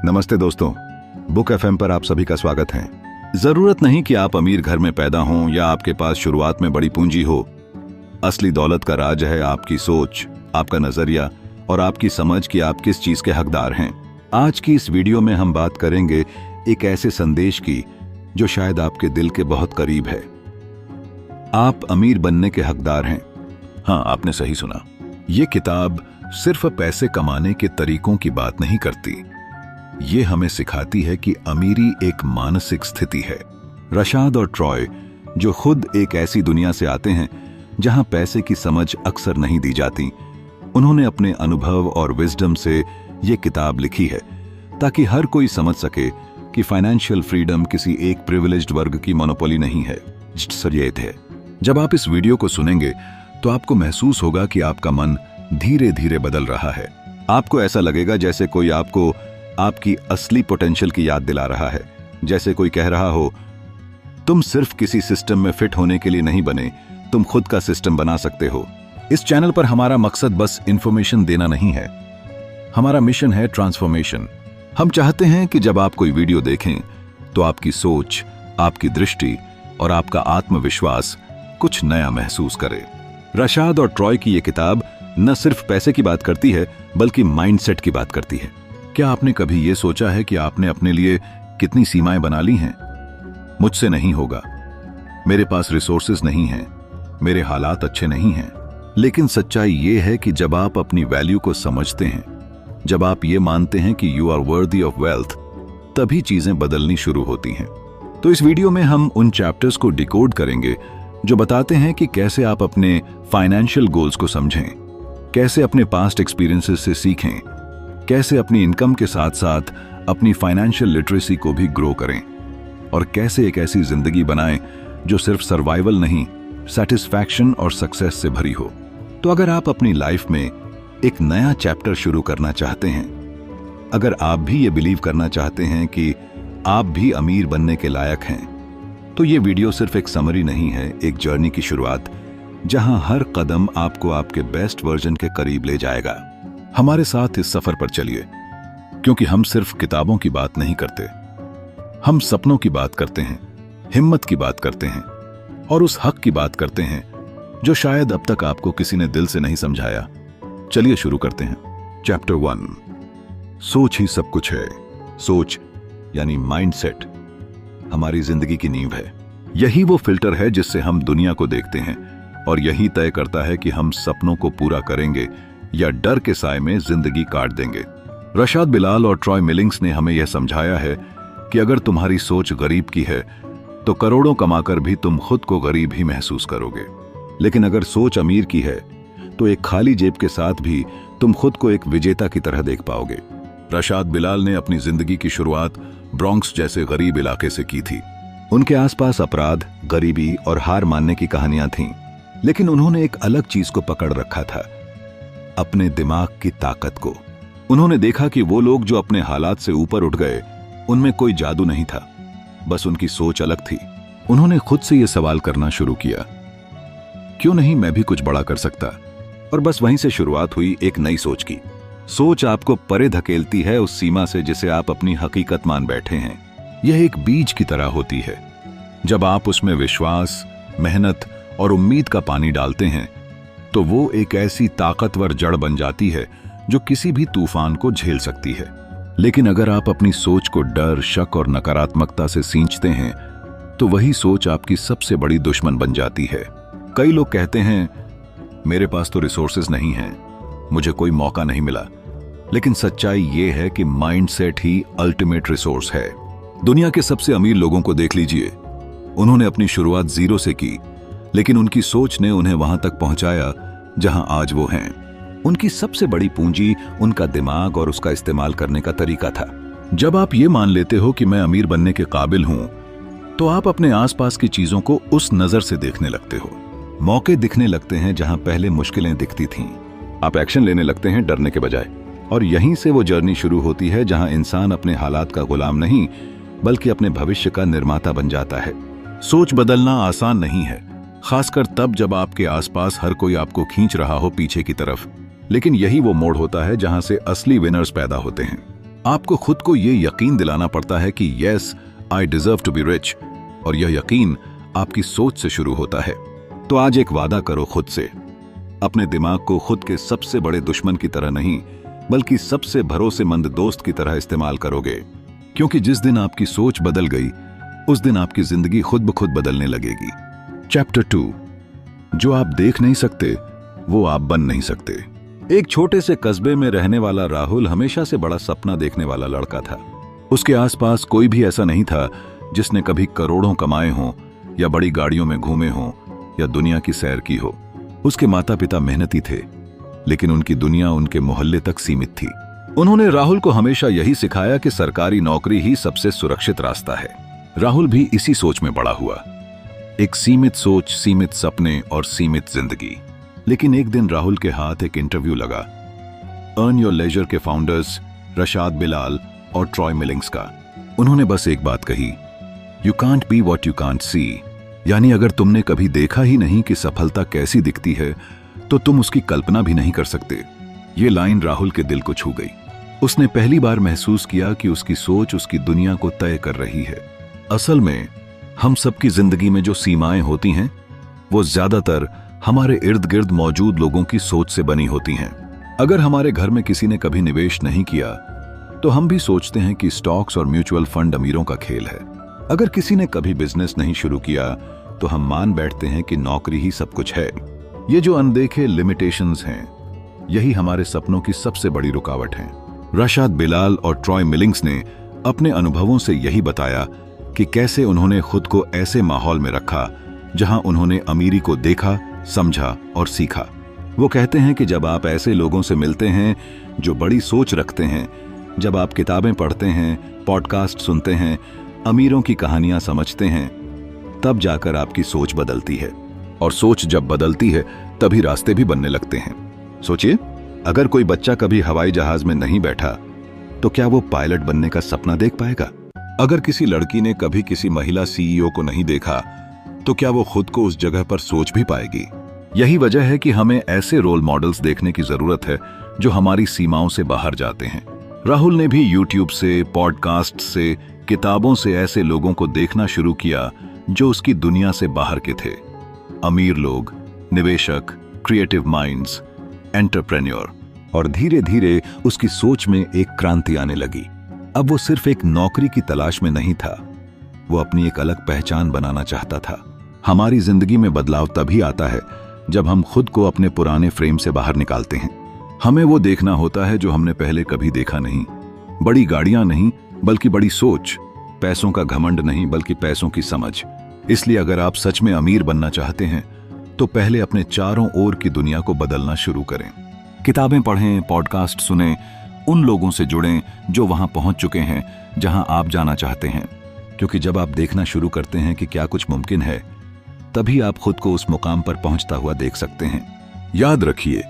नमस्ते दोस्तों, book FM पर आप सभी का स्वागत है। जरूरत नहीं कि आप अमीर घर में पैदा हों या आपके पास शुरुआत में बड़ी पूंजी हो। असली दौलत का राज है आपकी सोच, आपका नजरिया और आपकी समझ कि आप किस चीज के हकदार हैं। आज की इस वीडियो में हम बात करेंगे एक ऐसे संदेश की जो शायद आपके दिल के बहुत करीब है। आप अमीर बनने के हकदार हैं। हाँ, आपने सही सुना। ये किताब सिर्फ पैसे कमाने के तरीकों की बात नहीं करती, ये हमें सिखाती है कि अमीरी एक मानसिक स्थिति है। रशाद और ट्रॉय, जो खुद एक ऐसी दुनिया से आते हैं जहां पैसे की समझ अक्सर नहीं दी जाती, उन्होंने अपने अनुभव और विजडम से ये किताब लिखी है ताकि हर कोई समझ सके कि फाइनेंशियल फ्रीडम किसी एक प्रिविलेज्ड वर्ग की मोनोपोली नहीं है, सरियत है। जब आप इस वीडियो को सुनेंगे तो आपको महसूस होगा कि आपका मन धीरे धीरे बदल रहा है। आपको ऐसा लगेगा जैसे कोई आपको आपकी असली पोटेंशियल की याद दिला रहा है, जैसे कोई कह रहा हो, तुम सिर्फ किसी सिस्टम में फिट होने के लिए नहीं बने, तुम खुद का सिस्टम बना सकते हो। इस चैनल पर हमारा मकसद बस इंफॉर्मेशन देना नहीं है, हमारा मिशन है ट्रांसफॉर्मेशन। हम चाहते हैं कि जब आप कोई वीडियो देखें तो आपकी सोच, आपकी दृष्टि और आपका आत्मविश्वास कुछ नया महसूस करे। रशाद और ट्रॉय की ये किताब न सिर्फ पैसे की बात करती है बल्कि माइंडसेट की बात करती है। क्या आपने कभी ये सोचा है कि आपने अपने लिए कितनी सीमाएं बना ली हैं? मुझसे नहीं होगा, मेरे पास रिसोर्सेज नहीं हैं, मेरे हालात अच्छे नहीं हैं। लेकिन सच्चाई ये है कि जब आप अपनी वैल्यू को समझते हैं, जब आप ये मानते हैं कि you are worthy of wealth, तभी चीजें बदलनी शुरू होती हैं। तो इस वीडियो में हम उन चैप्टर्स को डिकोड करेंगे जो बताते हैं कि कैसे आप अपने फाइनेंशियल गोल्स को समझें, कैसे अपने पास्ट एक्सपीरियंसेस से सीखें, कैसे अपनी इनकम के साथ साथ अपनी फाइनेंशियल लिटरेसी को भी ग्रो करें और कैसे एक ऐसी जिंदगी बनाएं जो सिर्फ सर्वाइवल नहीं, सैटिस्फैक्शन और सक्सेस से भरी हो। तो अगर आप अपनी लाइफ में एक नया चैप्टर शुरू करना चाहते हैं, अगर आप भी ये बिलीव करना चाहते हैं कि आप भी अमीर बनने के लायक हैं, तो ये वीडियो सिर्फ एक समरी नहीं है, एक जर्नी की शुरुआत जहां हर कदम आपको आपके बेस्ट वर्जन के करीब ले जाएगा। हमारे साथ इस सफर पर चलिए, क्योंकि हम सिर्फ किताबों की बात नहीं करते, हम सपनों की बात करते हैं, हिम्मत की बात करते हैं और उस हक की बात करते हैं जो शायद अब तक आपको किसी ने दिल से नहीं समझाया। चलिए शुरू करते हैं। चैप्टर 1, सोच ही सब कुछ है। सोच यानी माइंडसेट हमारी जिंदगी की नींव है। यही वो फिल्टर है जिससे हम दुनिया को देखते हैं और यही तय करता है कि हम सपनों को पूरा करेंगे या डर के साए में जिंदगी काट देंगे। रशाद बिलाल और ट्रॉय मिलिंग्स ने हमें यह समझाया है कि अगर तुम्हारी सोच गरीब की है तो करोड़ों कमाकर भी तुम खुद को गरीब ही महसूस करोगे, लेकिन अगर सोच अमीर की है तो एक खाली जेब के साथ भी तुम खुद को एक विजेता की तरह देख पाओगे। रशाद बिलाल ने अपनी जिंदगी की शुरुआत ब्रॉन्क्स जैसे गरीब इलाके से की थी। उनके आसपास अपराध, गरीबी और हार मानने की कहानियां थीं, लेकिन उन्होंने एक अलग चीज को पकड़ रखा था, अपने दिमाग की ताकत को। उन्होंने देखा कि वो लोग जो अपने हालात से ऊपर उठ गए, उनमें कोई जादू नहीं था, बस उनकी सोच अलग थी। उन्होंने खुद से ये सवाल करना शुरू किया, क्यों नहीं मैं भी कुछ बड़ा कर सकता? और बस वहीं से शुरुआत हुई एक नई सोच की। सोच आपको परे धकेलती है उस सीमा से जिसे आप अपनी हकीकत मान बैठे हैं। यह एक बीज की तरह होती है। जब आप उसमें विश्वास, मेहनत और उम्मीद का पानी डालते हैं तो वो एक ऐसी ताकतवर जड़ बन जाती है जो किसी भी तूफान को झेल सकती है। लेकिन अगर आप अपनी सोच को डर, शक और नकारात्मकता से सींचते हैं तो वही सोच आपकी सबसे बड़ी दुश्मन बन जाती है। कई लोग कहते हैं, मेरे पास तो रिसोर्सेज नहीं हैं, मुझे कोई मौका नहीं मिला। लेकिन सच्चाई ये है कि माइंडसेट ही अल्टीमेट रिसोर्स है। दुनिया के सबसे अमीर लोगों को देख लीजिए, उन्होंने अपनी शुरुआत जीरो से की, लेकिन उनकी सोच ने उन्हें वहां तक पहुंचाया जहां आज वो हैं। उनकी सबसे बड़ी पूंजी उनका दिमाग और उसका इस्तेमाल करने का तरीका था। जब आप ये मान लेते हो कि मैं अमीर बनने के काबिल हूं, तो आप अपने आसपास की चीजों को उस नजर से देखने लगते हो। मौके दिखने लगते हैं जहां पहले मुश्किलें दिखती थीं। आप एक्शन लेने लगते हैं डरने के बजाय, और यहीं से वो जर्नी शुरू होती है जहां इंसान अपने हालात का गुलाम नहीं बल्कि अपने भविष्य का निर्माता बन जाता है। सोच बदलना आसान नहीं है, खासकर तब जब आपके आसपास हर कोई आपको खींच रहा हो पीछे की तरफ। लेकिन यही वो मोड़ होता है जहां से असली विनर्स पैदा होते हैं। आपको खुद को ये यकीन दिलाना पड़ता है कि yes, I deserve to be rich, और यह यकीन आपकी सोच से शुरू होता है। तो आज एक वादा करो खुद से। अपने दिमाग को खुद के सबसे बड़े दुश्मन की तरह नहीं, बल्कि सबसे भरोसेमंद दोस्त की तरह इस्तेमाल करोगे, क्योंकि जिस दिन आपकी सोच बदल गई, उस दिन आपकी जिंदगी खुद ब खुद बदलने लगेगी। चैप्टर 2, जो आप देख नहीं सकते वो आप बन नहीं सकते। एक छोटे से कस्बे में रहने वाला राहुल हमेशा से बड़ा सपना देखने वाला लड़का था। उसके आसपास कोई भी ऐसा नहीं था जिसने कभी करोड़ों कमाए हों, या बड़ी गाड़ियों में घूमे हों, या दुनिया की सैर की हो। उसके माता पिता मेहनती थे, लेकिन उनकी दुनिया उनके मोहल्ले तक सीमित थी। उन्होंने राहुल को हमेशा यही सिखाया कि सरकारी नौकरी ही सबसे सुरक्षित रास्ता है। राहुल भी इसी सोच में बड़ा हुआ, एक सीमित सोच, सीमित सपने और सीमित जिंदगी। लेकिन एक दिन राहुल के हाथ एक इंटरव्यू लगा, अर्न योर लेजर के फाउंडर्स रशाद बिलाल और ट्रॉय मिलिंग्स का। उन्होंने बस एक बात कही, you can't be what you can't see, यानी अगर तुमने कभी देखा ही नहीं कि सफलता कैसी दिखती है, तो तुम उसकी कल्पना भी नहीं कर सकते। ये लाइन राहुल के दिल को छू गई। उसने पहली बार महसूस किया कि उसकी सोच उसकी दुनिया को तय कर रही है। असल में हम सबकी जिंदगी में जो सीमाएं होती हैं, वो ज्यादातर हमारे इर्द गिर्द मौजूद लोगों की सोच से बनी होती हैं। अगर हमारे घर में किसी ने कभी निवेश नहीं किया, तो हम भी सोचते हैं कि स्टॉक्स और म्यूचुअल फंड अमीरों का खेल है। अगर किसी ने कभी बिजनेस नहीं शुरू किया, तो हम मान बैठते हैं कि नौकरी ही सब कुछ है। ये जो अनदेखे लिमिटेशंस हैं, यही हमारे सपनों की सबसे बड़ी रुकावट हैं। रशाद बिलाल और ट्रॉय मिलिंग्स ने अपने अनुभवों से यही बताया कि कैसे उन्होंने खुद को ऐसे माहौल में रखा जहां उन्होंने अमीरी को देखा, समझा और सीखा। वो कहते हैं कि जब आप ऐसे लोगों से मिलते हैं जो बड़ी सोच रखते हैं, जब आप किताबें पढ़ते हैं, पॉडकास्ट सुनते हैं, अमीरों की कहानियां समझते हैं, तब जाकर आपकी सोच बदलती है। और सोच जब बदलती है, तभी रास्ते भी बनने लगते हैं। सोचिए, अगर कोई बच्चा कभी हवाई जहाज में नहीं बैठा, तो क्या वो पायलट बनने का सपना देख पाएगा? अगर किसी लड़की ने कभी किसी महिला सीईओ को नहीं देखा, तो क्या वो खुद को उस जगह पर सोच भी पाएगी? यही वजह है कि हमें ऐसे रोल मॉडल्स देखने की जरूरत है जो हमारी सीमाओं से बाहर जाते हैं। राहुल ने भी यूट्यूब से, पॉडकास्ट से, किताबों से ऐसे लोगों को देखना शुरू किया जो उसकी दुनिया से बाहर के थे। अमीर लोग, निवेशक, क्रिएटिव माइंड्स, एंटरप्रेन्योर। और धीरे धीरे उसकी सोच में एक क्रांति आने लगी। अब वो सिर्फ एक नौकरी की तलाश में नहीं था, वो अपनी एक अलग पहचान बनाना चाहता था। हमारी जिंदगी में बदलाव तभी आता है जब हम खुद को अपने पुराने फ्रेम से बाहर निकालते हैं। हमें वो देखना होता है जो हमने पहले कभी देखा नहीं। बड़ी गाड़ियां नहीं, बल्कि बड़ी सोच। पैसों का घमंड नहीं, बल्कि पैसों की समझ। इसलिए अगर आप सच में अमीर बनना चाहते हैं, तो पहले अपने चारों ओर की दुनिया को बदलना शुरू करें। किताबें पढ़ें, पॉडकास्ट सुनें, उन लोगों से जुड़ें जो वहां पहुंच चुके हैं जहां आप जाना चाहते हैं। क्योंकि जब आप देखना शुरू करते हैं कि क्या कुछ मुमकिन है, तभी आप खुद को उस मुकाम पर पहुंचता हुआ देख सकते हैं। याद रखिए,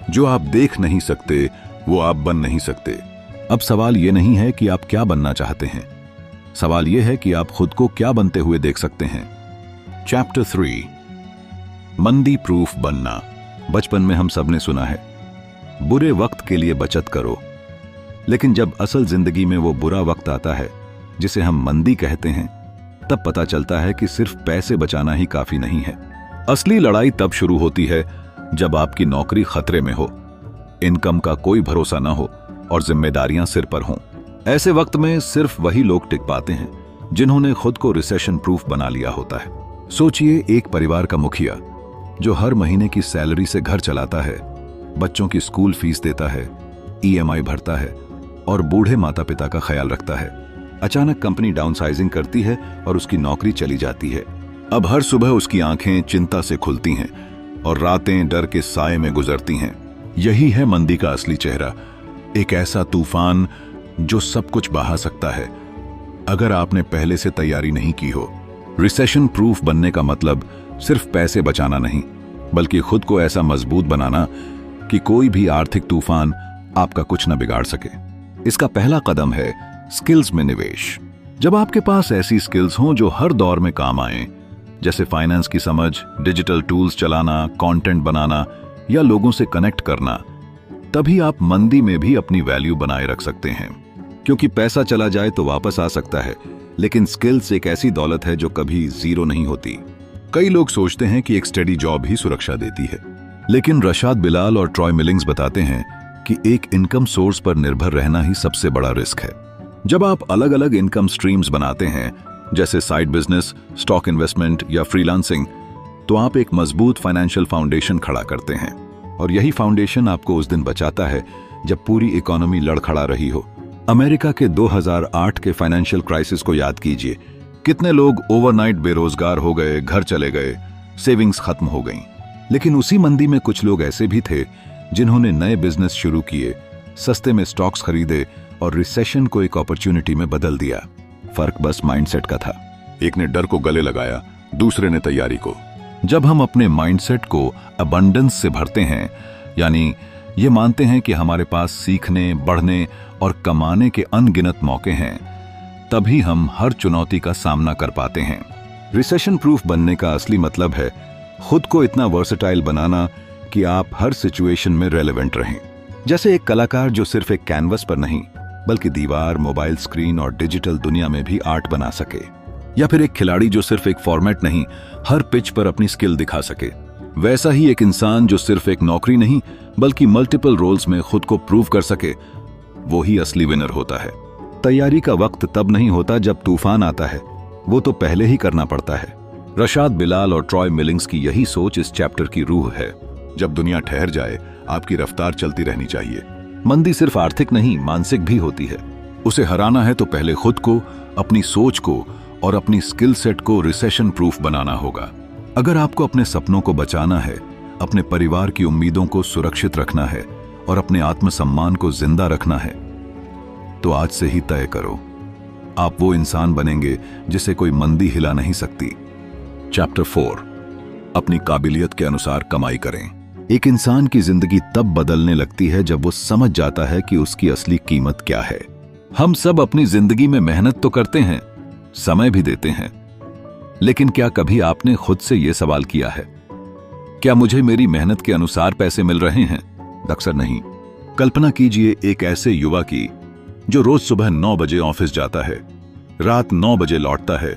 जो आप देख नहीं सकते वो आप बन नहीं सकते। अब सवाल ये नहीं है कि आप क्या बनना चाहते हैं, सवाल ये है कि आप खुद को क्या बनते हुए देख सकते हैं। चैप्टर 3, मंदी प्रूफ बनना। बचपन में हम सबने सुना है, बुरे वक्त के लिए बचत करो। लेकिन जब असल जिंदगी में वो बुरा वक्त आता है जिसे हम मंदी कहते हैं, तब पता चलता है कि सिर्फ पैसे बचाना ही काफी नहीं है। असली लड़ाई तब शुरू होती है जब आपकी नौकरी खतरे में हो, इनकम का कोई भरोसा ना हो और जिम्मेदारियां सिर पर हों। ऐसे वक्त में सिर्फ वही लोग टिक पाते हैं जिन्होंने खुद को रिसेशन प्रूफ बना लिया होता है। सोचिए, एक परिवार का मुखिया जो हर महीने की सैलरी से घर चलाता है, बच्चों की स्कूल फीस देता है, ईएमआई भरता है और बूढ़े माता पिता का ख्याल रखता है। अचानक कंपनी डाउनसाइजिंग करती है और उसकी नौकरी चली जाती है। अब हर सुबह उसकी आंखें चिंता से खुलती हैं और रातें डर के साए में गुजरती हैं। यही है मंदी का असली चेहरा, एक ऐसा तूफान जो सब कुछ बहा सकता है अगर आपने पहले से तैयारी नहीं की हो। रिसेशन प्रूफ बनने का मतलब सिर्फ पैसे बचाना नहीं, बल्कि खुद को ऐसा मजबूत बनाना कि कोई भी आर्थिक तूफान आपका कुछ न बिगाड़ सके। इसका पहला कदम है स्किल्स में निवेश। जब आपके पास ऐसी स्किल्स हों जो हर दौर में काम आएं, जैसे फाइनेंस की समझ, डिजिटल टूल्स चलाना, कंटेंट बनाना या लोगों से कनेक्ट करना, तभी आप मंदी में भी अपनी वैल्यू बनाए रख सकते हैं। क्योंकि पैसा चला जाए तो वापस आ सकता है, लेकिन स्किल्स एक ऐसी दौलत है जो कभी जीरो नहीं होती। कई लोग सोचते हैं कि एक स्टेडी जॉब ही सुरक्षा देती है, लेकिन रशाद बिलाल और ट्रॉय मिलिंग्स बताते हैं कि एक इनकम सोर्स पर निर्भर रहना ही सबसे बड़ा रिस्क है। जब आप अलग अलग इनकम स्ट्रीम्स बनाते हैं, जैसे साइड बिजनेस, स्टॉक इन्वेस्टमेंट या फ्रीलांसिंग, तो आप एक मजबूत फाइनेंशियल फाउंडेशन खड़ा करते हैं। और यही फाउंडेशन आपको उस दिन बचाता है जब पूरी इकोनॉमी लड़खड़ा रही हो। अमेरिका के 2008 के फाइनेंशियल क्राइसिस को याद कीजिए। कितने लोग ओवरनाइट बेरोजगार हो गए, घर चले गए, सेविंग्स खत्म हो गईं। लेकिन उसी मंदी में कुछ लोग ऐसे भी थे जिन्होंने नए बिजनेस शुरू किए, सस्ते में स्टॉक्स खरीदे और रिसेशन को एक अपॉर्चुनिटी में बदल दिया। फर्क बस माइंडसेट का था। एक ने डर को गले लगाया, दूसरे ने तैयारी को। जब हम अपने माइंडसेट को अबंडेंस से भरते हैं, यानी ये मानते हैं कि हमारे पास सीखने, बढ़ने और कमाने के अनगिनत मौके हैं, तभी हम हर चुनौती का सामना कर पाते हैं। रिसेशन प्रूफ बनने का असली मतलब है खुद को इतना वर्सेटाइल बनाना कि आप हर सिचुएशन में रेलेवेंट रहें। जैसे एक कलाकार जो सिर्फ एक कैनवस पर नहीं बल्कि दीवार, मोबाइल स्क्रीन और डिजिटल दुनिया में भी आर्ट बना सके, या फिर एक खिलाड़ी जो सिर्फ एक फॉर्मेट नहीं हर पिच पर अपनी स्किल दिखा सके, वैसा ही एक इंसान जो सिर्फ एक नौकरी नहीं बल्कि मल्टीपल रोल्स में खुद को प्रूव कर सके, वो ही असली विनर होता है। तैयारी का वक्त तब नहीं होता जब तूफान आता है, वो तो पहले ही करना पड़ता है। रशाद बिलाल और ट्रॉय मिलिंग्स की यही सोच इस चैप्टर की रूह है। जब दुनिया ठहर जाए, आपकी रफ्तार चलती रहनी चाहिए। मंदी सिर्फ आर्थिक नहीं, मानसिक भी होती है। उसे हराना है तो पहले खुद को, अपनी सोच को और अपनी स्किल सेट को रिसेशन प्रूफ बनाना होगा। अगर आपको अपने सपनों को बचाना है, अपने परिवार की उम्मीदों को सुरक्षित रखना है और अपने आत्मसम्मान को जिंदा रखना है, तो आज से ही तय करो, आप वो इंसान बनेंगे जिसे कोई मंदी हिला नहीं सकती। चैप्टर 4, अपनी काबिलियत के अनुसार कमाई करें। एक इंसान की जिंदगी तब बदलने लगती है जब वो समझ जाता है कि उसकी असली कीमत क्या है। हम सब अपनी जिंदगी में मेहनत तो करते हैं, समय भी देते हैं, लेकिन क्या कभी आपने खुद से यह सवाल किया है, क्या मुझे मेरी मेहनत के अनुसार पैसे मिल रहे हैं? अक्सर नहीं। कल्पना कीजिए एक ऐसे युवा की जो रोज सुबह 9 बजे ऑफिस जाता है, रात 9 बजे लौटता है,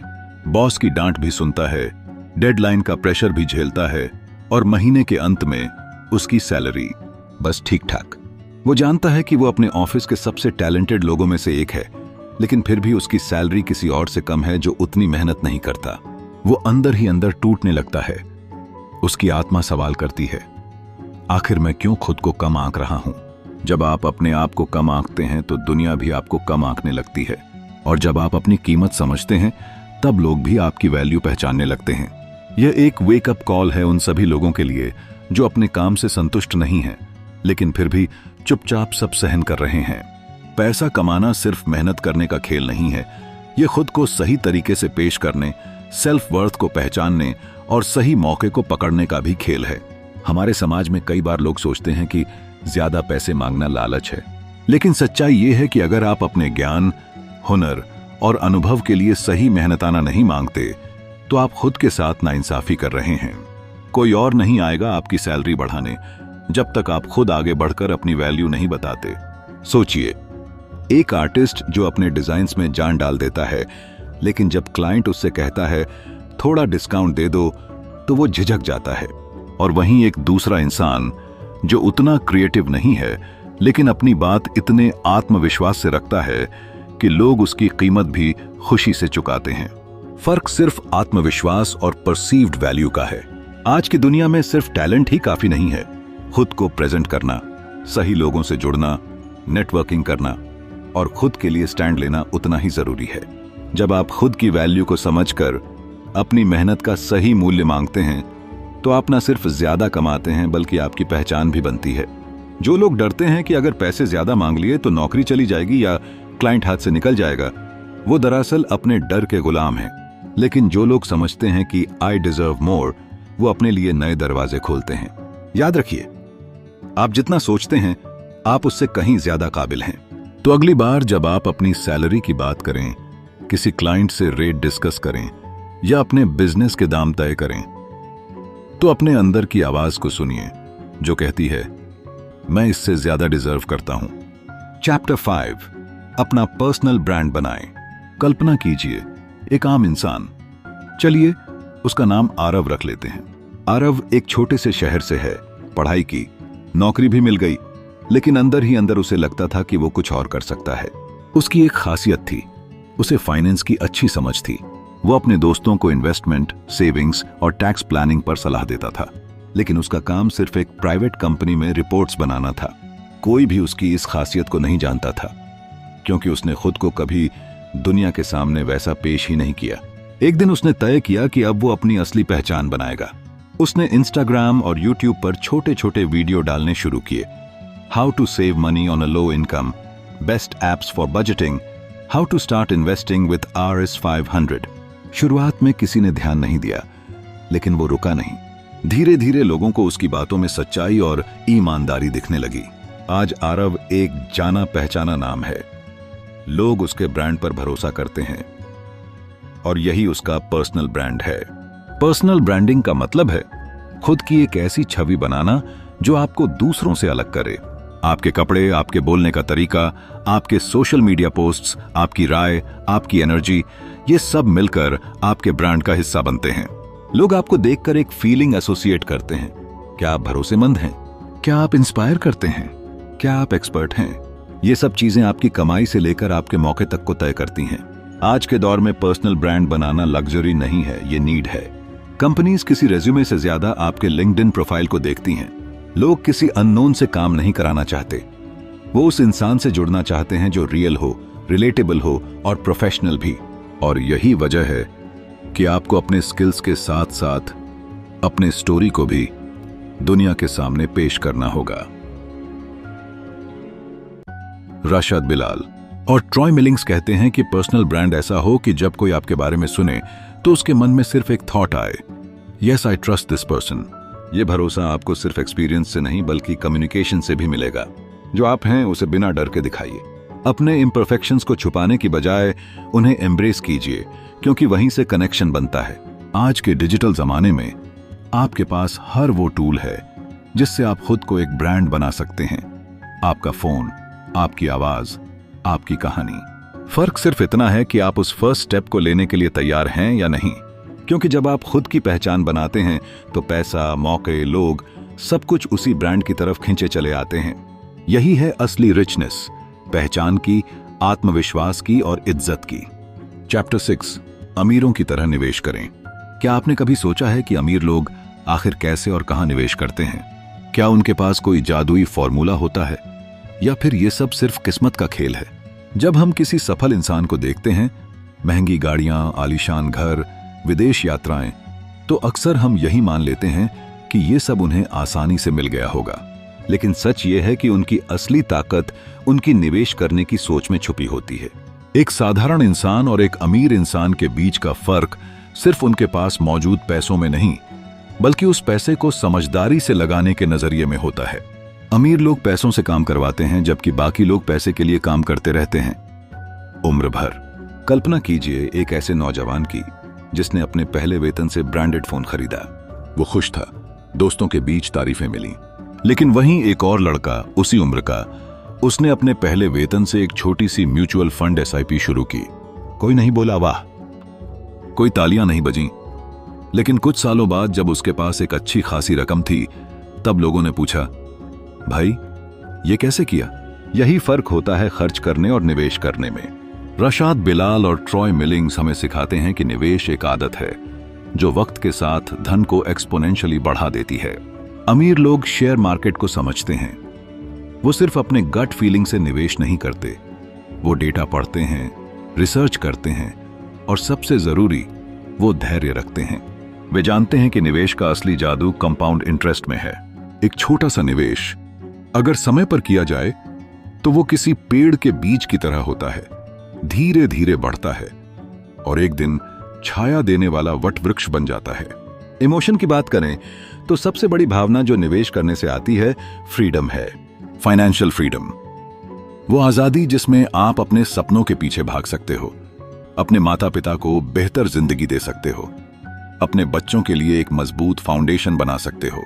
बॉस की डांट भी सुनता है, डेडलाइन का प्रेशर भी झेलता है और महीने के अंत में उसकी सैलरी बस ठीक ठाक। वो जानता है कि वो अपने ऑफिस के सबसे टैलेंटेड लोगों में से एक है, लेकिन फिर भी उसकी सैलरी किसी और से कम है जो उतनी मेहनत नहीं करता। वो अंदर ही अंदर टूटने लगता है। उसकी आत्मा सवाल करती है, आखिर मैं क्यों खुद को कम आंक रहा हूं? जब आप अपने आप को कम आंकते हैं तो दुनिया भी आपको कम आंकने लगती है, और जब आप अपनी कीमत समझते हैं तब लोग भी आपकी वैल्यू पहचानने लगते हैं। यह एक वेकअप कॉल है उन सभी लोगों के लिए जो अपने काम से संतुष्ट नहीं हैं, लेकिन फिर भी चुपचाप सब सहन कर रहे हैं। पैसा कमाना सिर्फ मेहनत करने का खेल नहीं है, यह खुद को सही तरीके से पेश करने, सेल्फ वर्थ को पहचानने और सही मौके को पकड़ने का भी खेल है। हमारे समाज में कई बार लोग सोचते हैं कि ज्यादा पैसे मांगना लालच है, लेकिन सच्चाई ये है कि अगर आप अपने ज्ञान, हुनर और अनुभव के लिए सही मेहनताना नहीं मांगते तो आप खुद के साथ नाइंसाफी कर रहे हैं। कोई और नहीं आएगा आपकी सैलरी बढ़ाने जब तक आप खुद आगे बढ़कर अपनी वैल्यू नहीं बताते। सोचिए, एक आर्टिस्ट जो अपने डिजाइन्स में जान डाल देता है, लेकिन जब क्लाइंट उससे कहता है थोड़ा डिस्काउंट दे दो तो वो झिझक जाता है। और वहीं एक दूसरा इंसान जो उतना क्रिएटिव नहीं है लेकिन अपनी बात इतने आत्मविश्वास से रखता है कि लोग उसकी कीमत भी खुशी से चुकाते हैं। फर्क सिर्फ आत्मविश्वास और परसीव्ड वैल्यू का है। आज की दुनिया में सिर्फ टैलेंट ही काफी नहीं है, खुद को प्रेजेंट करना, सही लोगों से जुड़ना, नेटवर्किंग करना और खुद के लिए स्टैंड लेना उतना ही जरूरी है। जब आप खुद की वैल्यू को समझकर अपनी मेहनत का सही मूल्य मांगते हैं तो आप न सिर्फ ज्यादा कमाते हैं बल्कि आपकी पहचान भी बनती है। जो लोग डरते हैं कि अगर पैसे ज्यादा मांग लिए तो नौकरी चली जाएगी या क्लाइंट हाथ से निकल जाएगा, वो दरअसल अपने डर के गुलाम हैं। लेकिन जो लोग समझते हैं कि आई डिजर्व मोर, वो अपने लिए नए दरवाजे खोलते हैं। याद रखिए, आप जितना सोचते हैं आप उससे कहीं ज्यादा काबिल हैं। तो अगली बार जब आप अपनी सैलरी की बात करें, किसी क्लाइंट से रेट डिस्कस करें या अपने बिजनेस के दाम तय करें, तो अपने अंदर की आवाज को सुनिए जो कहती है मैं इससे ज्यादा डिजर्व करता हूं। चैप्टर 5, अपना पर्सनल ब्रांड बनाएं। कल्पना कीजिए, एक आम इंसान, चलिए उसका नाम आरव रख लेते हैं। आरव एक छोटे से शहर से है, पढ़ाई की, नौकरी भी मिल गई, लेकिन अंदर ही अंदर उसे लगता था कि वो कुछ और कर सकता है। उसकी एक खासियत थी, उसे फाइनेंस की अच्छी समझ थी। वो अपने दोस्तों को इन्वेस्टमेंट, सेविंग्स और टैक्स प्लानिंग पर सलाह देता था, लेकिन उसका काम सिर्फ एक प्राइवेट कंपनी में रिपोर्ट्स बनाना था। कोई भी उसकी इस खासियत को नहीं जानता था, क्योंकि उसने खुद को कभी दुनिया के सामने वैसा पेश ही नहीं किया। एक दिन उसने तय किया कि अब वो अपनी असली पहचान बनाएगा। उसने इंस्टाग्राम और यूट्यूब पर छोटे छोटे वीडियो डालने शुरू किए। How to save money on a low income, best apps for budgeting, how to start investing with RS500। शुरुआत में किसी ने ध्यान नहीं दिया, लेकिन वो रुका नहीं। धीरे धीरे लोगों को उसकी बातों में सच्चाई और ईमानदारी दिखने लगी। आज आरव एक जाना पहचाना नाम है। लोग उसके ब्रांड पर भरोसा करते हैं, और यही उसका पर्सनल ब्रांड है। पर्सनल ब्रांडिंग का मतलब है खुद की एक ऐसी छवि बनाना जो आपको दूसरों से अलग करे। आपके कपड़े, आपके बोलने का तरीका, आपके सोशल मीडिया पोस्ट्स, आपकी राय, आपकी एनर्जी, ये सब मिलकर आपके ब्रांड का हिस्सा बनते हैं। लोग आपको देखकर एक फीलिंग एसोसिएट करते हैं। क्या आप भरोसेमंद हैं? क्या आप इंस्पायर करते हैं? क्या आप एक्सपर्ट हैं? ये सब चीजें आपकी कमाई से लेकर आपके मौके तक को तय करती हैं। आज के दौर में पर्सनल ब्रांड बनाना लग्जरी नहीं है, ये नीड है। कंपनीज किसी रेज्यूमे से ज्यादा आपके लिंक्डइन प्रोफाइल को देखती हैं। लोग किसी अननोन से काम नहीं कराना चाहते, वो उस इंसान से जुड़ना चाहते हैं जो रियल हो, रिलेटेबल हो और प्रोफेशनल भी। और यही वजह है कि आपको अपने स्किल्स के साथ साथ अपने स्टोरी को भी दुनिया के सामने पेश करना होगा। राशिद बिलाल और ट्रॉय मिलिंग्स कहते हैं कि पर्सनल ब्रांड ऐसा हो कि जब कोई आपके बारे में सुने तो उसके मन में सिर्फ एक थॉट आए, yes I trust this person. यह भरोसा आपको सिर्फ एक्सपीरियंस से नहीं बल्कि कम्युनिकेशन से भी मिलेगा। जो आप हैं उसे बिना डर के दिखाइए। अपने इम्परफेक्शंस को छुपाने की बजाय उन्हें एम्ब्रेस कीजिए, क्योंकि वहीं से कनेक्शन बनता है। आज के डिजिटल जमाने में आपके पास हर वो टूल है जिससे आप खुद को एक ब्रांड बना सकते हैं। आपका फोन, आपकी आवाज, आपकी कहानी। फर्क सिर्फ इतना है कि आप उस फर्स्ट स्टेप को लेने के लिए तैयार हैं या नहीं, क्योंकि जब आप खुद की पहचान बनाते हैं तो पैसा, मौके, लोग, सब कुछ उसी ब्रांड की तरफ खींचे चले आते हैं। यही है असली रिचनेस, पहचान की, आत्मविश्वास की और इज्जत की। चैप्टर 6, अमीरों की तरह निवेश करें। क्या आपने कभी सोचा है कि अमीर लोग आखिर कैसे और कहां निवेश करते हैं? क्या उनके पास कोई जादुई फॉर्मूला होता है, या फिर ये सब सिर्फ किस्मत का खेल है? जब हम किसी सफल इंसान को देखते हैं, महंगी गाड़ियां, आलीशान घर, विदेश यात्राएं, तो अक्सर हम यही मान लेते हैं कि ये सब उन्हें आसानी से मिल गया होगा। लेकिन सच ये है कि उनकी असली ताकत उनकी निवेश करने की सोच में छुपी होती है। एक साधारण इंसान और एक अमीर इंसान के बीच का फर्क सिर्फ उनके पास मौजूद पैसों में नहीं, बल्कि उस पैसे को समझदारी से लगाने के नजरिए में होता है। अमीर लोग पैसों से काम करवाते हैं, जबकि बाकी लोग पैसे के लिए काम करते रहते हैं उम्र भर। कल्पना कीजिए एक ऐसे नौजवान की जिसने अपने पहले वेतन से ब्रांडेड फोन खरीदा। वो खुश था, दोस्तों के बीच तारीफें मिली। लेकिन वहीं एक और लड़का उसी उम्र का, उसने अपने पहले वेतन से एक छोटी सी म्यूचुअल फंड SIP शुरू की। कोई नहीं बोला वाह, कोई तालियां नहीं बजीं। लेकिन कुछ सालों बाद जब उसके पास एक अच्छी खासी रकम थी, तब लोगों ने पूछा, भाई ये कैसे किया? यही फर्क होता है खर्च करने और निवेश करने में। राशिद बिलाल और ट्रॉय मिलिंग्स हमें सिखाते हैं कि निवेश एक आदत है जो वक्त के साथ धन को एक्सपोनेंशियली बढ़ा देती है। अमीर लोग शेयर मार्केट को समझते हैं, वो सिर्फ अपने गट फीलिंग से निवेश नहीं करते, वो डेटा पढ़ते हैं, रिसर्च करते हैं और सबसे जरूरी वो धैर्य रखते हैं। वे जानते हैं कि निवेश का असली जादू कंपाउंड इंटरेस्ट में है। एक छोटा सा निवेश अगर समय पर किया जाए तो वो किसी पेड़ के बीज की तरह होता है, धीरे धीरे बढ़ता है और एक दिन छाया देने वाला वट वृक्ष बन जाता है। इमोशन की बात करें तो सबसे बड़ी भावना जो निवेश करने से आती है फ्रीडम है। फाइनेंशियल फ्रीडम, वो आजादी जिसमें आप अपने सपनों के पीछे भाग सकते हो, अपने माता पिता को बेहतर जिंदगी दे सकते हो, अपने बच्चों के लिए एक मजबूत फाउंडेशन बना सकते हो।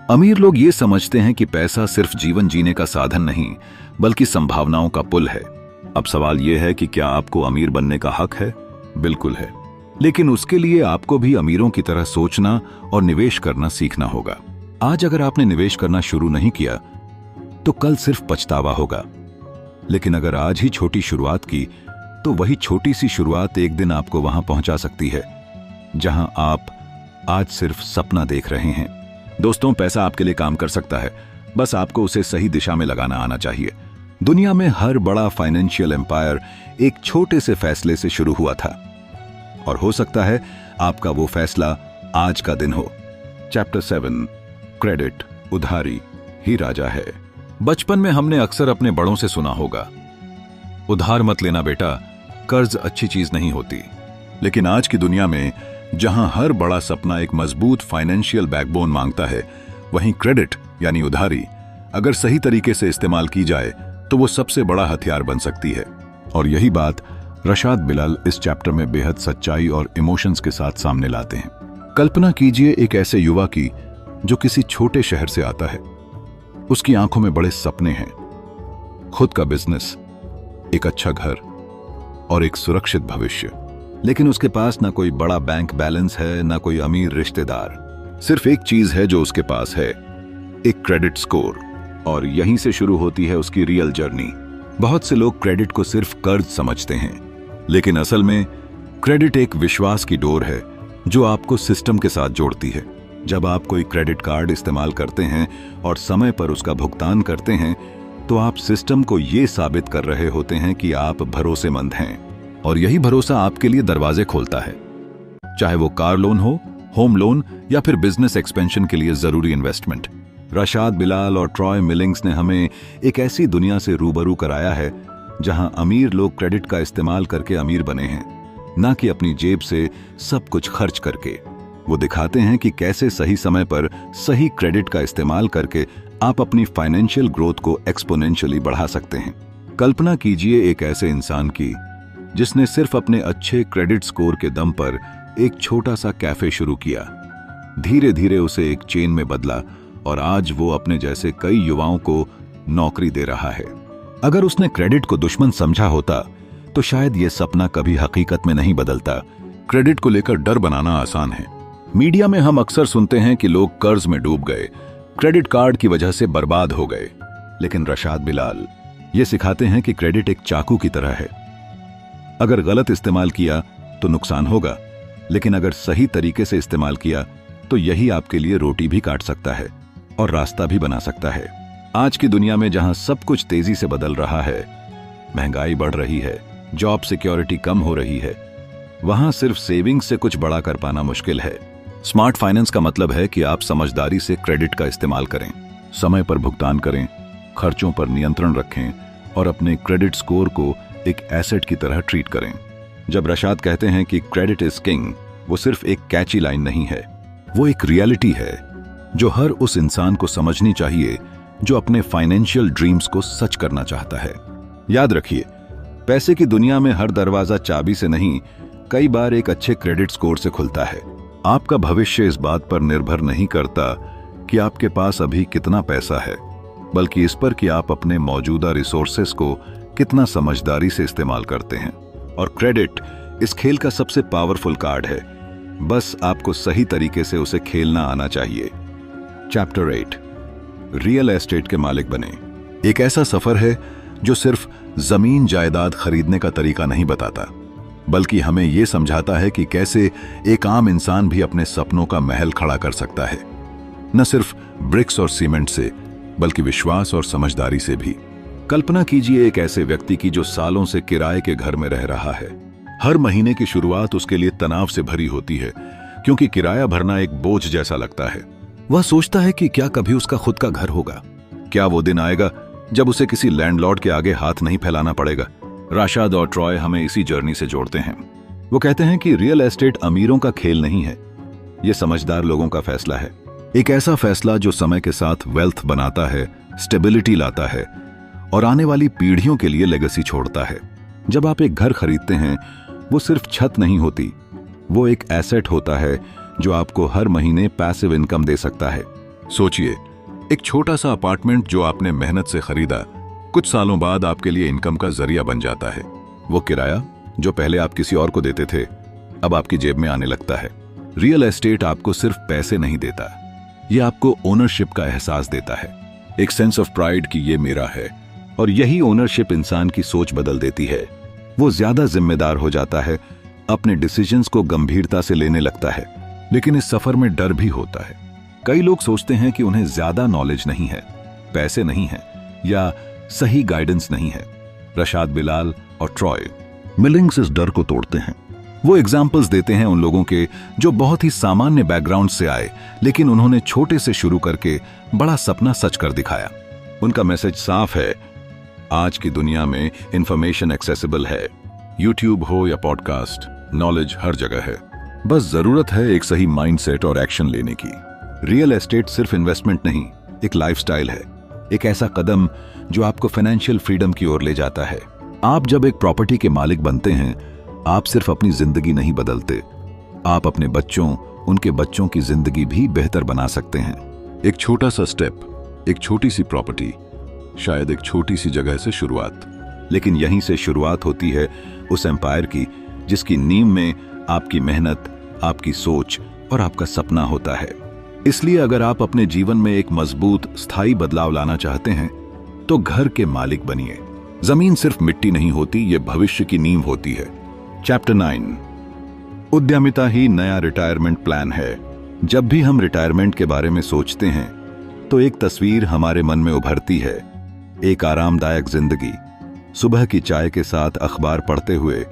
अमीर लोग ये समझते हैं कि पैसा सिर्फ जीवन जीने का साधन नहीं, बल्कि संभावनाओं का पुल है। अब सवाल यह है कि क्या आपको अमीर बनने का हक है? बिल्कुल है, लेकिन उसके लिए आपको भी अमीरों की तरह सोचना और निवेश करना सीखना होगा। आज अगर आपने निवेश करना शुरू नहीं किया तो कल सिर्फ पछतावा होगा, लेकिन अगर आज ही छोटी शुरुआत की तो वही छोटी सी शुरुआत एक दिन आपको वहां पहुंचा सकती है जहां आप आज सिर्फ सपना देख रहे हैं। दोस्तों, पैसा आपके लिए काम कर सकता है, बस आपको उसे सही दिशा में लगाना आना चाहिए। दुनिया में हर बड़ा फाइनेंशियल एम्पायर एक छोटे से फैसले से शुरू हुआ था, और हो सकता है आपका वो फैसला आज का दिन हो। चैप्टर 7, क्रेडिट, उधारी ही राजा है। बचपन में हमने अक्सर अपने बड़ों से सुना होगा, उधार मत लेना बेटा, कर्ज अच्छी चीज नहीं होती। लेकिन आज की दुनिया में जहां हर बड़ा सपना एक मजबूत फाइनेंशियल बैकबोन मांगता है, वहीं क्रेडिट यानी उधारी अगर सही तरीके से इस्तेमाल की जाए तो वो सबसे बड़ा हथियार बन सकती है। और यही बात रशाद बिलाल इस चैप्टर में बेहद सच्चाई और इमोशंस के साथ सामने लाते हैं। कल्पना कीजिए एक ऐसे युवा की जो किसी छोटे शहर से आता है। उसकी आंखों में बड़े सपने हैं, खुद का बिजनेस, एक अच्छा घर और एक सुरक्षित भविष्य। लेकिन उसके पास ना कोई बड़ा बैंक बैलेंस है, ना कोई अमीर रिश्तेदार। सिर्फ एक चीज है जो उसके पास है, एक क्रेडिट स्कोर। और यहीं से शुरू होती है उसकी रियल जर्नी। बहुत से लोग क्रेडिट को सिर्फ कर्ज समझते हैं, लेकिन असल में क्रेडिट एक विश्वास की डोर है जो आपको सिस्टम के साथ जोड़ती है। जब आप कोई क्रेडिट कार्ड इस्तेमाल करते हैं और समय पर उसका भुगतान करते हैं तो आप सिस्टम को ये साबित कर रहे होते हैं कि आप भरोसेमंद हैं, और यही भरोसा आपके लिए दरवाजे खोलता है, चाहे वो कार लोन हो, होम लोन या फिर बिजनेस एक्सपेंशन के लिए जरूरी इन्वेस्टमेंट। रशाद बिलाल और ट्रॉय मिलिंग्स ने हमें एक ऐसी दुनिया से रूबरू कराया है जहां अमीर लोग क्रेडिट का इस्तेमाल करके अमीर बने हैं, ना कि अपनी जेब से सब कुछ खर्च करके। वो दिखाते हैं कि कैसे सही समय पर सही क्रेडिट का इस्तेमाल करके आप अपनी फाइनेंशियल ग्रोथ को एक्सपोनेंशियली बढ़ा सकते हैं। कल्पना कीजिए एक ऐसे इंसान की जिसने सिर्फ अपने अच्छे क्रेडिट स्कोर के दम पर एक छोटा सा कैफे शुरू किया। धीरे धीरे उसे एक चेन में बदला और आज वो अपने जैसे कई युवाओं को नौकरी दे रहा है। अगर उसने क्रेडिट को दुश्मन समझा होता तो शायद ये सपना कभी हकीकत में नहीं बदलता। क्रेडिट को लेकर डर बनाना आसान है। मीडिया में हम अक्सर सुनते हैं कि लोग कर्ज में डूब गए, क्रेडिट कार्ड की वजह से बर्बाद हो गए। लेकिन रशाद बिलाल ये सिखाते हैं कि क्रेडिट एक चाकू की तरह है। अगर गलत इस्तेमाल किया तो नुकसान होगा, लेकिन अगर सही तरीके से इस्तेमाल किया तो यही आपके लिए रोटी भी काट सकता है और रास्ता भी बना सकता है। आज की दुनिया में जहां सब कुछ तेजी से बदल रहा है, महंगाई बढ़ रही है, जॉब सिक्योरिटी कम हो रही है, वहां सिर्फ सेविंग्स से कुछ बड़ा कर पाना मुश्किल है। स्मार्ट फाइनेंस का मतलब है कि आप समझदारी से क्रेडिट का इस्तेमाल करें, समय पर भुगतान करें, खर्चों पर नियंत्रण रखें और अपने क्रेडिट स्कोर को एक एसेट की तरह ट्रीट करें। जब रशाद कहते हैं कि क्रेडिट इज किंग, वो सिर्फ एक कैची लाइन नहीं है, वो एक रियलिटी है जो हर उस इंसान को समझनी चाहिए जो अपने फाइनेंशियल ड्रीम्स को सच करना चाहता है। याद रखिए, पैसे की दुनिया में हर दरवाजा चाबी से नहीं, कई बार एक अच्छे क्रेडिट स्कोर से खुलता है। आपका भविष्य इस बात पर निर्भर नहीं करता कि आपके पास अभी कितना पैसा है, बल्कि इस पर कि आप अपने मौजूदा रिसोर्सेस को कितना समझदारी से इस्तेमाल करते हैं। और क्रेडिट इस खेल का सबसे पावरफुल कार्ड है, बस आपको सही तरीके से उसे खेलना आना चाहिए। चैप्टर 8, रियल एस्टेट के मालिक बने। एक ऐसा सफर है जो सिर्फ जमीन जायदाद खरीदने का तरीका नहीं बताता, बल्कि हमें यह समझाता है कि कैसे एक आम इंसान भी अपने सपनों का महल खड़ा कर सकता है, न सिर्फ ब्रिक्स और सीमेंट से, बल्कि विश्वास और समझदारी से भी। कल्पना कीजिए एक ऐसे व्यक्ति की जो सालों से किराए के घर में रह रहा है। हर महीने की शुरुआत उसके लिए तनाव से भरी होती है, क्योंकि किराया भरना एक बोझ जैसा लगता है। वह सोचता है कि क्या कभी उसका खुद का घर होगा, क्या वो दिन आएगा जब उसे किसी लैंडलॉर्ड के आगे हाथ नहीं फैलाना पड़ेगा। रशाद और ट्रॉय हमें इसी जर्नी से जोड़ते हैं। वो कहते हैं कि रियल एस्टेट अमीरों का खेल नहीं है, ये समझदार लोगों का फैसला है। एक ऐसा फैसला जो समय के साथ वेल्थ बनाता है, स्टेबिलिटी लाता है और आने वाली पीढ़ियों के लिए लेगेसी छोड़ता है। जब आप एक घर खरीदते हैं, वो सिर्फ छत नहीं होती, वो एक एसेट होता है जो आपको हर महीने पैसिव इनकम दे सकता है। सोचिए, एक छोटा सा अपार्टमेंट जो आपने मेहनत से खरीदा, कुछ सालों बाद आपके लिए इनकम का जरिया बन जाता है। वो किराया जो पहले आप किसी और को देते थे अब आपकी जेब में आने लगता है। रियल एस्टेट आपको सिर्फ पैसे नहीं देता, ये आपको ओनरशिप का एहसास देता है, एक सेंस ऑफ प्राइड कि ये मेरा है। और यही ओनरशिप इंसान की सोच बदल देती है। वो ज्यादा जिम्मेदार हो जाता है, अपने डिसीजंस को गंभीरता से लेने लगता है। लेकिन इस सफर में डर भी होता है। कई लोग सोचते हैं कि उन्हें ज्यादा नॉलेज नहीं है, पैसे नहीं है या सही गाइडेंस नहीं है। रशाद बिलाल और ट्रॉय मिलिंग्स इस डर को तोड़ते हैं। वो एग्जाम्पल्स देते हैं उन लोगों के जो बहुत ही सामान्य बैकग्राउंड से आए, लेकिन उन्होंने छोटे से शुरू करके बड़ा सपना सच कर दिखाया। उनका मैसेज साफ है, आज की दुनिया में इंफॉर्मेशन एक्सेसिबल है। यूट्यूब हो या पॉडकास्ट, नॉलेज हर जगह है। बस जरूरत है एक सही माइंडसेट और एक्शन लेने की। रियल एस्टेट सिर्फ इन्वेस्टमेंट नहीं, एक लाइफस्टाइल है, एक ऐसा कदम जो आपको फाइनेंशियल फ्रीडम की ओर ले जाता है। आप जब एक प्रॉपर्टी के मालिक बनते हैं, आप सिर्फ अपनी जिंदगी नहीं बदलते, आप अपने बच्चों, उनके बच्चों की जिंदगी भी बेहतर बना सकते हैं। एक छोटा सा स्टेप, एक छोटी सी प्रॉपर्टी, शायद एक छोटी सी जगह से शुरुआत, लेकिन यहीं से शुरुआत होती है उस एम्पायर की जिसकी नींव में आपकी मेहनत, आपकी सोच और आपका सपना होता है। इसलिए अगर आप अपने जीवन में एक मजबूत, स्थायी बदलाव लाना चाहते हैं तो घर के मालिक बनिए। जमीन सिर्फ मिट्टी नहीं होती, ये भविष्य की नींव होती है। चैप्टर 9, उद्यमिता ही नया रिटायरमेंट प्लान है। जब भी हम रिटायरमेंट के बारे में सोचते हैं तो एक तस्वीर हमारे मन में उभरती है, एक आरामदायक जिंदगी, सुबह की चाय के साथ अखबार पढ़ते हुए,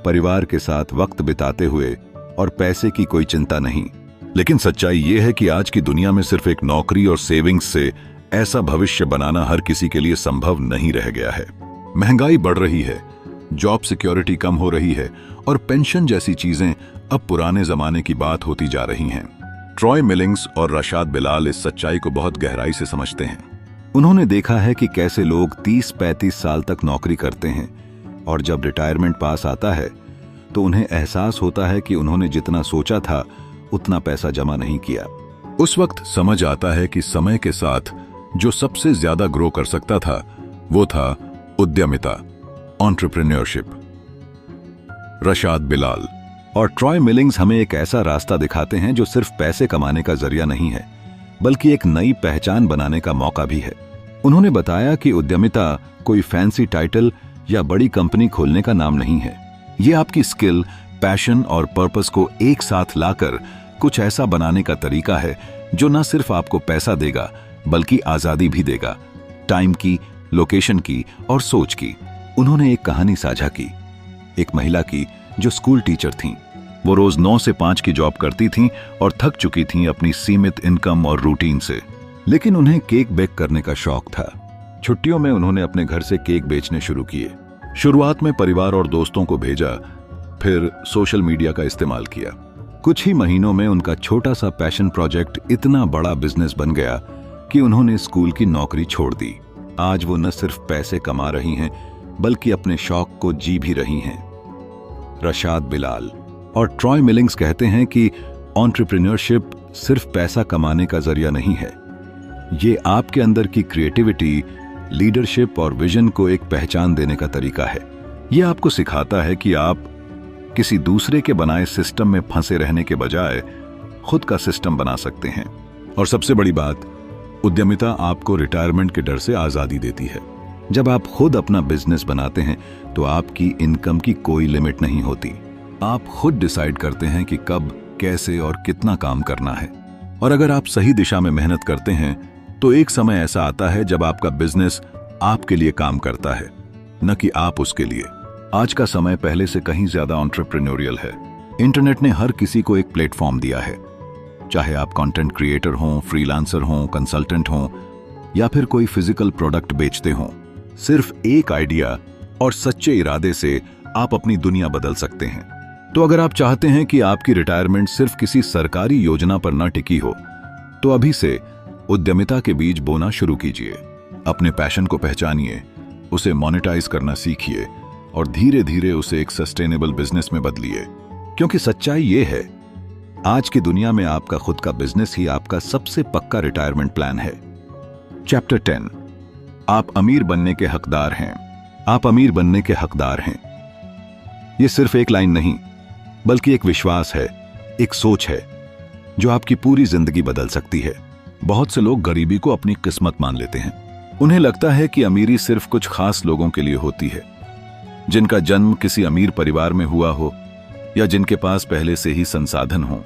परिवार के साथ वक्त बिताते हुए और पैसे की कोई चिंता नहीं। लेकिन सच्चाई ये है कि आज की दुनिया में सिर्फ एक नौकरी और सेविंग्स से ऐसा भविष्य बनाना हर किसी के लिए संभव नहीं रह गया है। महंगाई बढ़ रही है, जॉब सिक्योरिटी कम हो रही है और पेंशन जैसी चीजें अब पुराने जमाने की बात होती जा रही हैं। ट्रॉय मिलिंग्स और रशाद बिलाल इस सच्चाई को बहुत गहराई से समझते हैं। उन्होंने देखा है कि कैसे लोग 30-35 साल तक नौकरी करते हैं और जब रिटायरमेंट पास आता है तो उन्हें एहसास होता है कि उन्होंने जितना सोचा था उतना पैसा जमा नहीं किया। उस वक्त समझ आता है कि समय के साथ जो सबसे ज्यादा ग्रो कर सकता था वो था उद्यमिता, एंटरप्रेन्योरशिप। रशाद बिलाल और ट्रॉय मिलिंग्स हमें एक ऐसा रास्ता दिखाते हैं जो सिर्फ पैसे कमाने का जरिया नहीं है, बल्कि एक नई पहचान बनाने का मौका भी है। उन्होंने बताया कि उद्यमिता कोई फैंसी टाइटल या बड़ी कंपनी खोलने का नाम नहीं है। ये आपकी स्किल, पैशन और पर्पस को एक साथ लाकर कुछ ऐसा बनाने का तरीका है जो न सिर्फ आपको पैसा देगा बल्कि आजादी भी देगा, टाइम की, लोकेशन की और सोच की। उन्होंने एक कहानी साझा की, एक महिला की जो स्कूल टीचर थीं। वो रोज 9 से 5 की जॉब करती थीं और थक चुकी थीं अपनी सीमित इनकम और रूटीन से, लेकिन उन्हें केक बेक करने का शौक था। छुट्टियों में उन्होंने अपने घर से केक बेचने शुरू किए। शुरुआत में परिवार और दोस्तों को भेजा, फिर सोशल मीडिया का इस्तेमाल किया। कुछ ही महीनों में उनका छोटा सा पैशन प्रोजेक्ट इतना बड़ा बिजनेस बन गया कि उन्होंने स्कूल की नौकरी छोड़ दी। आज वो न सिर्फ पैसे कमा रही हैं बल्कि अपने शौक को जी भी रही हैं। रशाद बिलाल और ट्रॉय मिलिंग्स कहते हैं कि एंटरप्रेन्योरशिप सिर्फ पैसा कमाने का जरिया नहीं है, ये आपके अंदर की क्रिएटिविटी, लीडरशिप और विजन को एक पहचान देने का तरीका है। ये आपको सिखाता है कि आप किसी दूसरे के बनाए सिस्टम में फंसे रहने के बजाय खुद का सिस्टम बना सकते हैं। और सबसे बड़ी बात, उद्यमिता आपको रिटायरमेंट के डर से आजादी देती है। जब आप खुद अपना बिजनेस बनाते हैं तो आपकी इनकम की कोई लिमिट नहीं होती। आप खुद डिसाइड करते हैं कि कब, कैसे और कितना काम करना है। और अगर आप सही दिशा में मेहनत करते हैं तो एक समय ऐसा आता है जब आपका बिजनेस आपके लिए काम करता है, न कि आप उसके लिए। आज का समय पहले से कहीं ज्यादा एंटरप्रेन्योरियल है। इंटरनेट ने हर किसी को एक प्लेटफॉर्म दिया है, चाहे आप कंटेंट क्रिएटर हों, फ्रीलांसर हों, कंसल्टेंट हों या फिर कोई फिजिकल प्रोडक्ट बेचते हों। सिर्फ एक आइडिया और सच्चे इरादे से आप अपनी दुनिया बदल सकते हैं। तो अगर आप चाहते हैं कि आपकी रिटायरमेंट सिर्फ किसी सरकारी योजना पर न टिकी हो, तो अभी से उद्यमिता के बीज बोना शुरू कीजिए। अपने पैशन को पहचानिए, उसे मोनेटाइज करना सीखिए और धीरे धीरे उसे एक सस्टेनेबल बिजनेस में बदलिए। क्योंकि सच्चाई ये है, आज की दुनिया में आपका खुद का बिजनेस ही आपका सबसे पक्का रिटायरमेंट प्लान है। चैप्टर 10, आप अमीर बनने के हकदार हैं। आप अमीर बनने के हकदार हैं। यह सिर्फ एक लाइन नहीं, बल्कि एक विश्वास है, एक सोच है जो आपकी पूरी जिंदगी बदल सकती है। बहुत से लोग गरीबी को अपनी किस्मत मान लेते हैं। उन्हें लगता है कि अमीरी सिर्फ कुछ खास लोगों के लिए होती है, जिनका जन्म किसी अमीर परिवार में हुआ हो या जिनके पास पहले से ही संसाधन हो।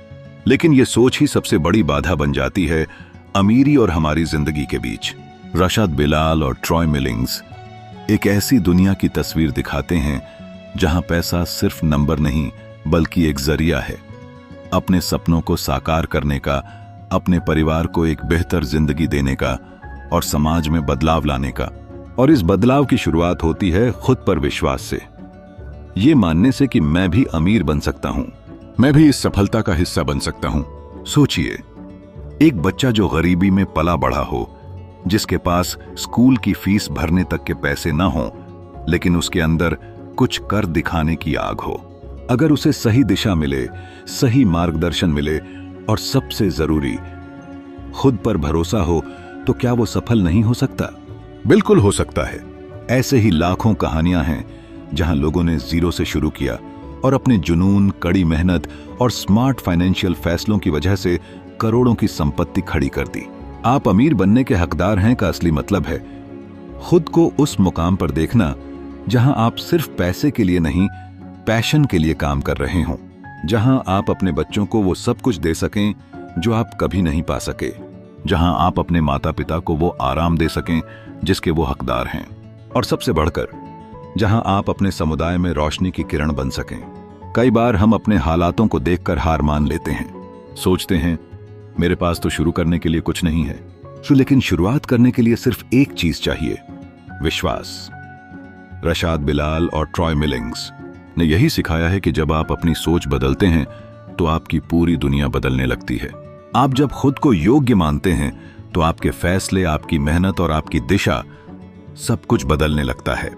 लेकिन यह सोच ही सबसे बड़ी बाधा बन जाती है अमीरी और हमारी जिंदगी के बीच। रशाद बिलाल और ट्रॉय मिलिंग्स एक ऐसी दुनिया की तस्वीर दिखाते हैं जहां पैसा सिर्फ नंबर नहीं, बल्कि एक जरिया है अपने सपनों को साकार करने का, अपने परिवार को एक बेहतर जिंदगी देने का और समाज में बदलाव लाने का। और इस बदलाव की शुरुआत होती है खुद पर विश्वास से, ये मानने से कि मैं भी अमीर बन सकता हूं, मैं भी इस सफलता का हिस्सा बन सकता हूं। सोचिए, एक बच्चा जो गरीबी में पला बढ़ा हो, जिसके पास स्कूल की फीस भरने तक के पैसे ना हो, लेकिन उसके अंदर कुछ कर दिखाने की आग हो। अगर उसे सही दिशा मिले, सही मार्गदर्शन मिले और सबसे जरूरी खुद पर भरोसा हो, तो क्या वो सफल नहीं हो सकता? बिल्कुल हो सकता है। ऐसे ही लाखों कहानियां हैं जहां लोगों ने जीरो से शुरू किया और अपने जुनून, कड़ी मेहनत और स्मार्ट फाइनेंशियल फैसलों की वजह से करोड़ों की संपत्ति खड़ी कर दी। आप अमीर बनने के हकदार हैं का असली मतलब है खुद को उस मुकाम पर देखना जहां आप सिर्फ पैसे के लिए नहीं, पैशन के लिए काम कर रहे हों, जहां आप अपने बच्चों को वो सब कुछ दे सकें जो आप कभी नहीं पा सके, जहां आप अपने माता पिता को वो आराम दे सकें जिसके वो हकदार हैं, और सबसे बढ़कर जहां आप अपने समुदाय में रोशनी की किरण बन सकें। कई बार हम अपने हालातों को देखकर हार मान लेते हैं, सोचते हैं मेरे पास तो शुरू करने के लिए कुछ नहीं है। लेकिन शुरुआत करने के लिए सिर्फ एक चीज चाहिए, विश्वास। रशाद बिलाल और ट्रॉय मिलिंग्स ने यही सिखाया है कि जब आप अपनी सोच बदलते हैं तो आपकी पूरी दुनिया बदलने लगती है। आप जब खुद को योग्य मानते हैं तो आपके फैसले, आपकी मेहनत और आपकी दिशा सब कुछ बदलने लगता है।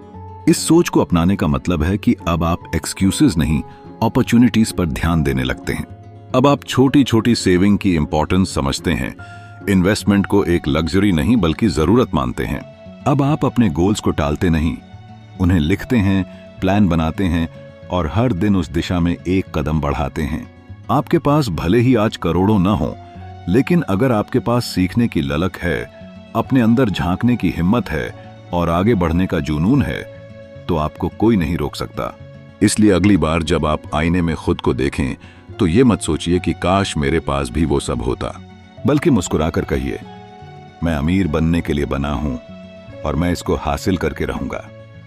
इस सोच को अपनाने का मतलब है कि अब आप एक्सक्यूजेस नहीं, अपॉर्चुनिटीज पर ध्यान देने लगते हैं। अब आप छोटी छोटी सेविंग की इंपॉर्टेंस समझते हैं, इन्वेस्टमेंट को एक लग्जरी नहीं बल्कि जरूरत मानते हैं। अब आप अपने गोल्स को टालते नहीं, उन्हें लिखते हैं, प्लान बनाते हैं और हर दिन उस दिशा में एक कदम बढ़ाते हैं। आपके पास भले ही आज करोड़ों न हो, लेकिन अगर आपके पास सीखने की ललक है, अपने अंदर झांकने की हिम्मत है और आगे बढ़ने का जुनून है, तो आपको कोई नहीं रोक सकता। इसलिए अगली बार जब आप आईने में खुद को देखें तो ये मत सोचिए कि काश मेरे पास भी वो सब होता, बल्कि मुस्कुराकर कहिए, मैं अमीर बनने के लिए बना हूं और मैं इसको हासिल करके रहूंगा।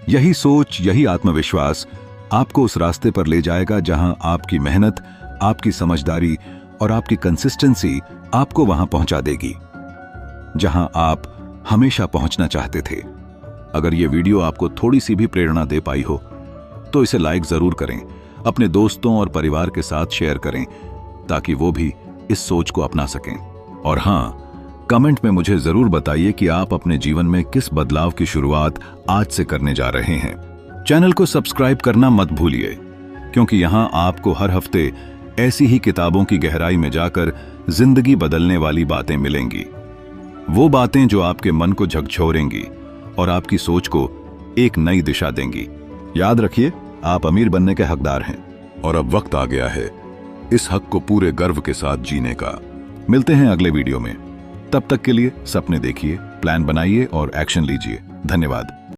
यही सोच, यही आत्मविश्वास आपको उस रास्ते पर ले जाएगा जहां आपकी मेहनत, आपकी समझदारी और आपकी कंसिस्टेंसी आपको वहां पहुंचा देगी जहां आप हमेशा पहुंचना चाहते थे। अगर ये वीडियो आपको थोड़ी सी भी प्रेरणा दे पाई हो तो इसे लाइक जरूर करें, अपने दोस्तों और परिवार के साथ शेयर करें ताकि वो भी इस सोच को अपना सकें। और हाँ, कमेंट में मुझे जरूर बताइए कि आप अपने जीवन में किस बदलाव की शुरुआत आज से करने जा रहे हैं। चैनल को सब्सक्राइब करना मत भूलिए, क्योंकि यहाँ आपको हर हफ्ते ऐसी ही किताबों की गहराई में जाकर जिंदगी बदलने वाली बातें मिलेंगी। वो बातें जो आपके मन को झकझोरेंगी और आपकी सोच को एक नई दिशा देंगी। याद रखिए, आप अमीर बनने के हकदार हैं और अब वक्त आ गया है इस हक को पूरे गर्व के साथ जीने का। मिलते हैं अगले वीडियो में। तब तक के लिए सपने देखिए, प्लान बनाइए और एक्शन लीजिए। धन्यवाद।